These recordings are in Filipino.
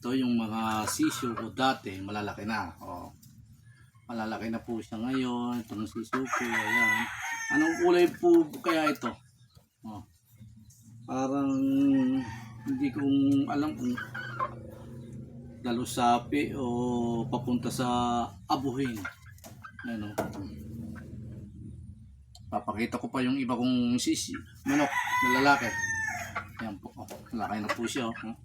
Ito yung mga sisyo ko dati, malalaki na. Oh. Malalaki na po siya ngayon. Itong sisyo ko, ayan. Anong kulay po kaya ito? Oh. Parang hindi kong alam kung dalusapi o papunta sa abuhin. Ano? Papakita ko pa yung iba kong sisi, manok na lalaki. Ayan po, oh, lalaki na po siya. Oh.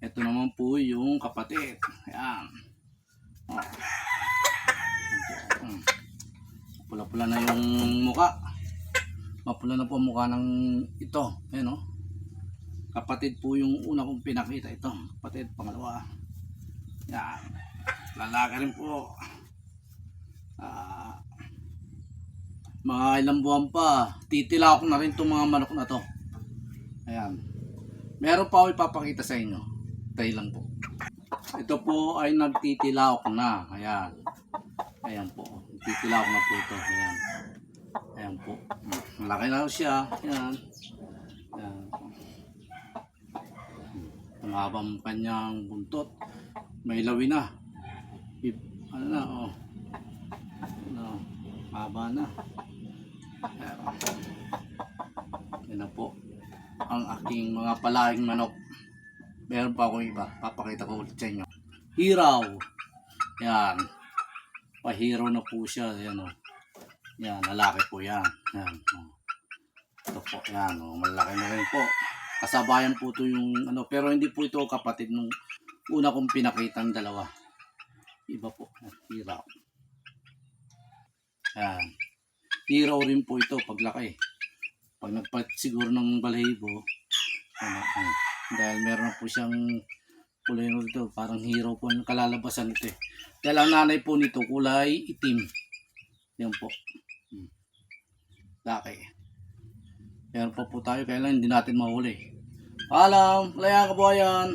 Ito naman po yung kapatid. Ayan. Oh. Pula-pula na yung muka. Mapula na po ang mukha ng ito. Ayan, oh. Kapatid po yung una kong pinakita. Ito, kapatid, pangalawa. Ayan. Lalaki rin po. Mga ilang buwan pa, titilak ko na rin itong mga manok na to. Ayan. Meron pa ako ipapakita sa inyo. Tayo lang po. Ito po ay nagtitilak na. Ayan. Ayan po. Titilak na po ito. Ayan. Ayan po. Malaki na siya. Ayan. Ayan. Ang habang kanyang buntot. May lawi na. Ano na, oh. Ano, haba na. Yan na po ang aking mga palahing manok. Meron pa akong iba, papakita ko ulit sa inyo. Hiraw. Yan, pahiraw na po siya. Yan, oh. Yan, lalaki po yan. Yan, oh. Ito po, yan, oh. Malaki na rin po. Kasabayan po ito yung ano, pero hindi po ito kapatid nung una kong pinakita ng dalawa. Iba po, hiraw. Yan. Hiraw rin po ito paglaki. Pag nagpalit siguro ng balahibo, dahil meron na po siyang kulay nito, parang hiraw po ang kalalabasan nito. Dahil ang nanay po nito kulay itim. Yan po. Laki. Meron pa po tayo, kaya lang hindi natin mahuli. Paalam, Kalayaan Kabuhayan.